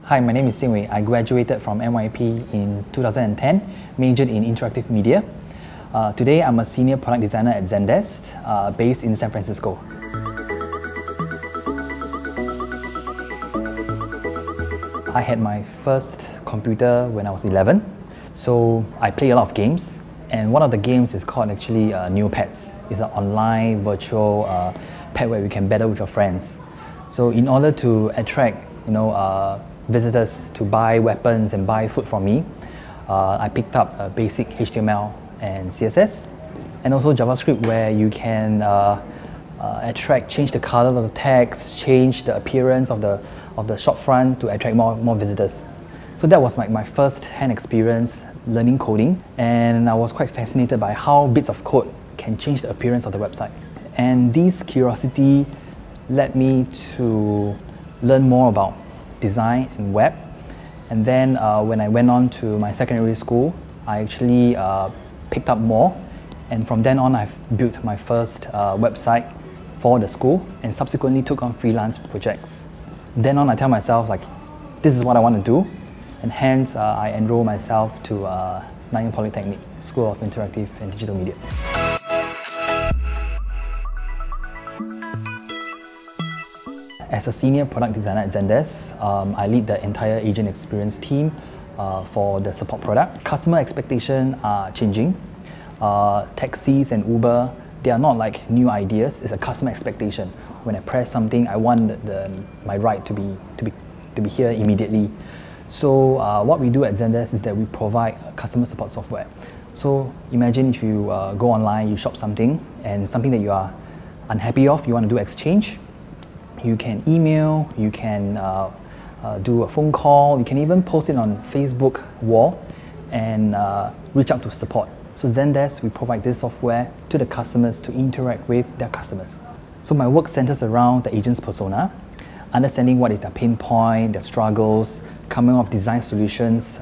Hi, my name is Jian Wei. I graduated from NYP in 2010, majored in interactive media. Today, I'm a senior product designer at Zendesk, based in San Francisco. I had my first computer when I was 11, so I play a lot of games, and one of the games is called actually Neopets. It's an online virtual pet where you can battle with your friends. So in order to attract visitors to buy weapons and buy food from me, I picked up basic HTML and CSS, and also JavaScript, where you can change the color of the text, change the appearance of the shop front to attract more visitors. So that was like my first-hand experience learning coding, and I was quite fascinated by how bits of code can change the appearance of the website. And this curiosity led me to learn more about design and web. And then when I went on to my secondary school, I actually picked up more, and from then on I've built my first website for the school and subsequently took on freelance projects. Then on I tell myself, like, this is what I want to do, and hence I enrolled myself to Nanyang Polytechnic, School of Interactive and Digital Media. As a senior product designer at Zendesk, I lead the entire agent experience team for the support product. Customer expectations are changing. Taxis and Uber, they are not like new ideas, it's a customer expectation. When I press something, I want my ride to be here immediately. So what we do at Zendesk is that we provide customer support software. So imagine if you go online, you shop something, and something that you are unhappy of, you want to do exchange. You can email, you can do a phone call, you can even post it on Facebook wall and reach out to support. So Zendesk, we provide this software to the customers to interact with their customers. So my work centers around the agent's persona, understanding what is their pain point, their struggles, coming up with design solutions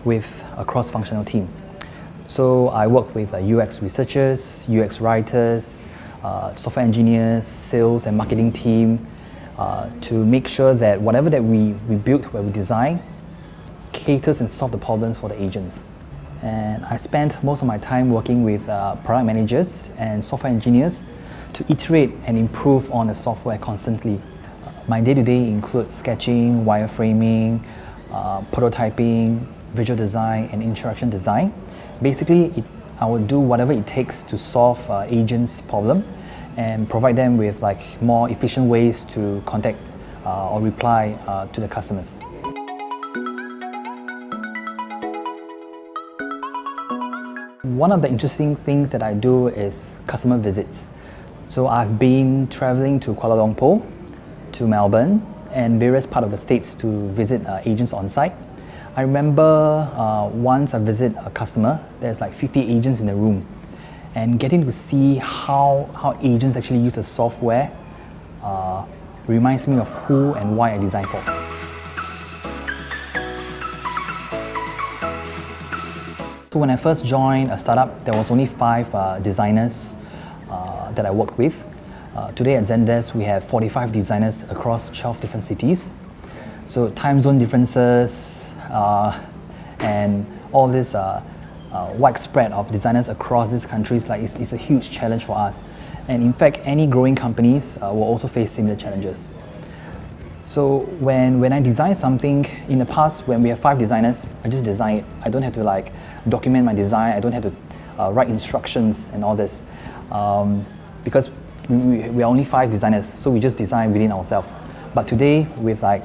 with a cross-functional team. So I work with UX researchers, UX writers, software engineers, sales and marketing team to make sure that whatever that we build, where we design, caters and solve the problems for the agents. And I spent most of my time working with product managers and software engineers to iterate and improve on the software constantly. My day-to-day includes sketching, wireframing, prototyping, visual design, and interaction design. Basically, I will do whatever it takes to solve agents' problem and provide them with like more efficient ways to contact or reply to the customers. One of the interesting things that I do is customer visits. So I've been traveling to Kuala Lumpur, to Melbourne, and various parts of the states to visit agents on site. I remember once I visit a customer, there's like 50 agents in the room, and getting to see how agents actually use the software reminds me of who and why I designed for. So when I first joined a startup, there was only 5 designers that I worked with. Today at Zendesk, we have 45 designers across 12 different cities. So time zone differences and all this widespread of designers across these countries is a huge challenge for us. And in fact, any growing companies will also face similar challenges. So when I design something, in the past, when we have 5 designers, I just design it. I don't have to like document my design. I don't have to write instructions and all this. Because we are only 5 designers, so we just design within ourselves. But today, with like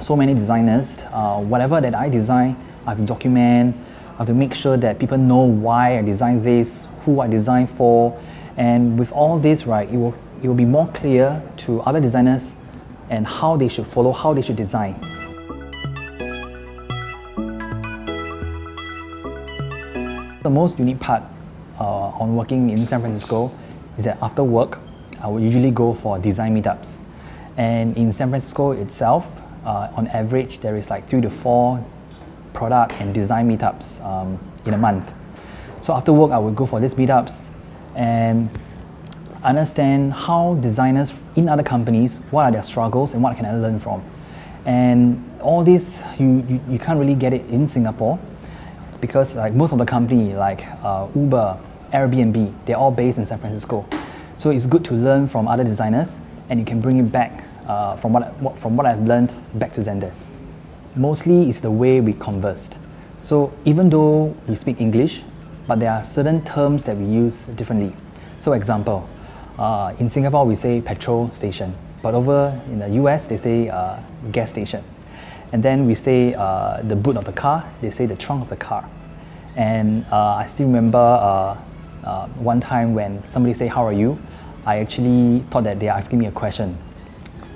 so many designers, whatever that I design, I have to document, I have to make sure that people know why I designed this, who I designed for, and with all this, right, it will be more clear to other designers and how they should follow, how they should design. The most unique part on working in San Francisco is that after work, I would usually go for design meetups. And in San Francisco itself, on average, there is like 3 to 4 product and design meetups in a month. So after work, I would go for these meetups and understand how designers in other companies, what are their struggles and what can I learn from. And all this, you can't really get it in Singapore because like most of the company like Uber, Airbnb, they're all based in San Francisco. So it's good to learn from other designers and you can bring it back from what I've learned back to Zendesk. Mostly it's the way we conversed. So even though we speak English, but there are certain terms that we use differently. So example, in Singapore we say petrol station, but over in the US they say gas station. And then we say the boot of the car, they say the trunk of the car. And I still remember one time when somebody say how are you, I actually thought that they are asking me a question.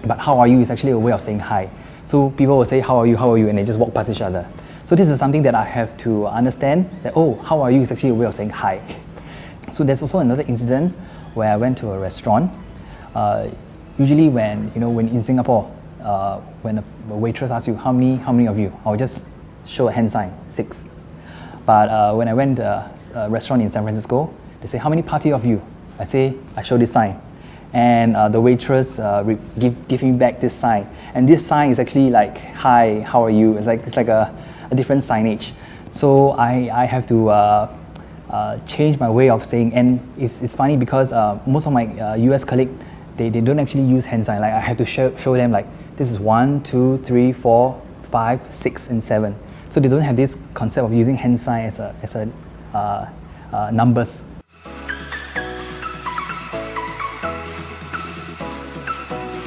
But how are you is actually a way of saying hi. So people will say how are you, and they just walk past each other. So this is something that I have to understand, that oh, how are you is actually a way of saying hi. So there's also another incident where I went to a restaurant. Usually when in Singapore, when a waitress asks you how many of you, I'll just show a hand sign, 6. But when I went to a restaurant in San Francisco, they say how many party of you? I show this sign, and the waitress give me back this sign, and this sign is actually like hi, how are you? It's like a different signage. So I have to change my way of saying, and it's funny because most of my US colleagues they don't actually use hand sign. Like I have to show them like this is 1, 2, 3, 4, 5, 6, and 7. So they don't have this concept of using hand sign as a numbers.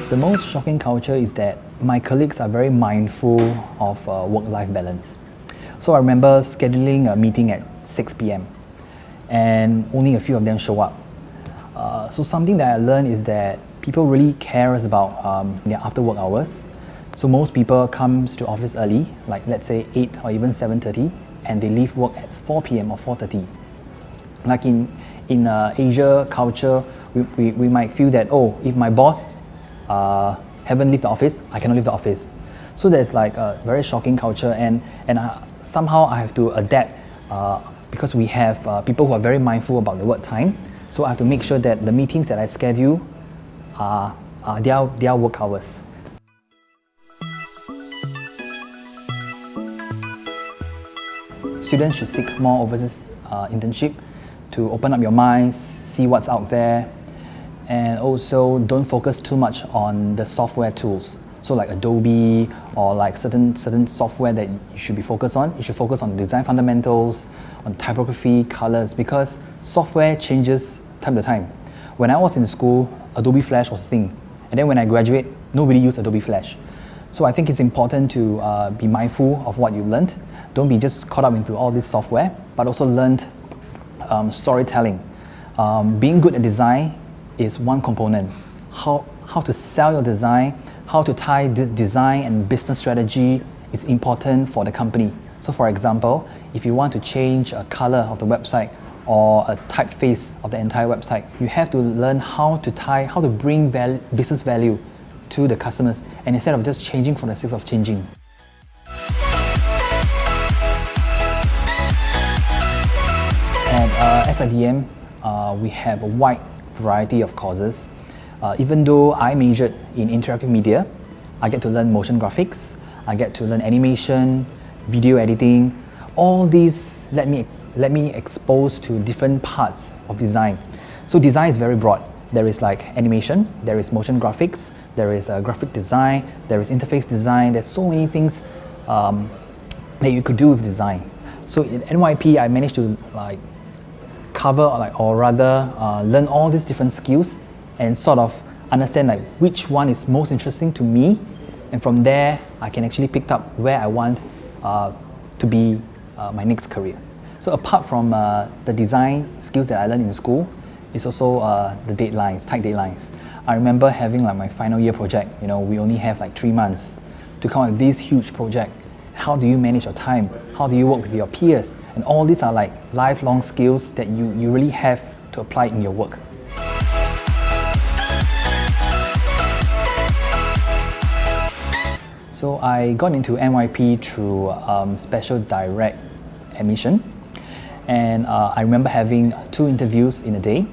The most shocking culture is that my colleagues are very mindful of work-life balance. So I remember scheduling a meeting at 6 p.m. and only a few of them show up. So something that I learned is that people really cares about their after work hours. So most people comes to office early, like let's say 8 or even 7:30, and they leave work at 4 p.m. or 4:30. Like in Asia culture, we might feel that, oh, if my boss haven't left the office, I cannot leave the office. So there's like a very shocking culture, and somehow I have to adapt because we have people who are very mindful about the work time. So I have to make sure that the meetings that I schedule are their work hours. Students should seek more overseas internship to open up your minds, see what's out there, and also don't focus too much on the software tools. So like Adobe or like certain software that you should be focused on. You should focus on design fundamentals, on typography, colors, because software changes time to time. When I was in school, Adobe Flash was a thing, and then when I graduate, nobody used Adobe Flash. So I think it's important to be mindful of what you learned. Don't be just caught up into all this software, but also learn storytelling. Being good at design is one component. How to sell your design, how to tie this design and business strategy is important for the company. So for example, if you want to change a color of the website or a typeface of the entire website, you have to learn how to bring business value to the customers, and instead of just changing for the sake of changing. At SDM, we have a wide variety of courses. Even though I majored in interactive media, I get to learn motion graphics, I get to learn animation, video editing. All these let me expose to different parts of design. So design is very broad. There is like animation, there is motion graphics, there is graphic design, there is interface design. There's so many things that you could do with design. So in NYP, I managed to like cover or rather learn all these different skills and sort of understand like which one is most interesting to me, and from there I can actually pick up where I want to be my next career. So apart from the design skills that I learned in school, it's also the deadlines, tight deadlines. I remember having like my final year project. We only have like 3 months to come up with this huge project. How do you manage your time? How do you work with your peers? And all these are like lifelong skills that you really have to apply in your work. So I got into NYP through special direct admission, and I remember having 2 interviews in a day.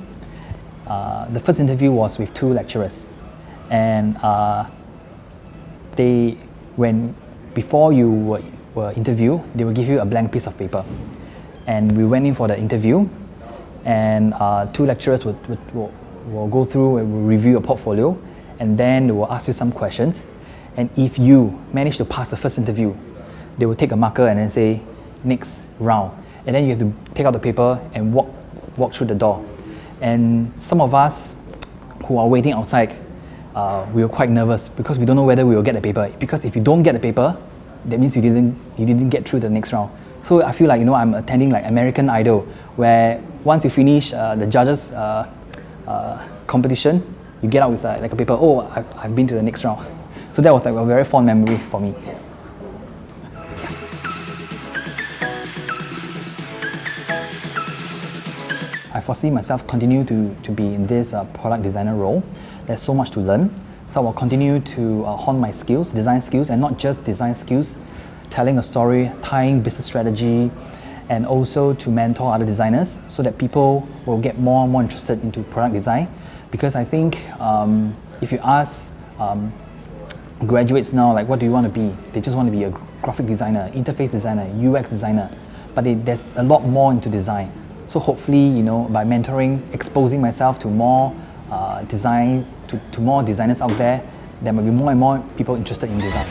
The first interview was with 2 lecturers, and when before you were interviewed, they will give you a blank piece of paper. And we went in for the interview, and two lecturers will go through and will review your portfolio, and then they will ask you some questions. And if you manage to pass the first interview, they will take a marker and then say, next round. And then you have to take out the paper and walk through the door. And some of us who are waiting outside, we were quite nervous because we don't know whether we will get the paper. Because if you don't get the paper, that means you didn't get through the next round. So I feel like, you know, I'm attending like American Idol, where once you finish the judges competition, you get out with like a paper. Oh, I've been to the next round. So that was like a very fond memory for me. I foresee myself continue to be in this product designer role. There's so much to learn. So I will continue to hone my skills, design skills, and not just design skills, telling a story, tying business strategy, and also to mentor other designers so that people will get more and more interested into product design. Because I think if you ask graduates now, like, what do you want to be? They just want to be a graphic designer, interface designer, UX designer, but there's a lot more into design. So hopefully, you know, by mentoring, exposing myself to more design, to more designers out there, there might be more and more people interested in design.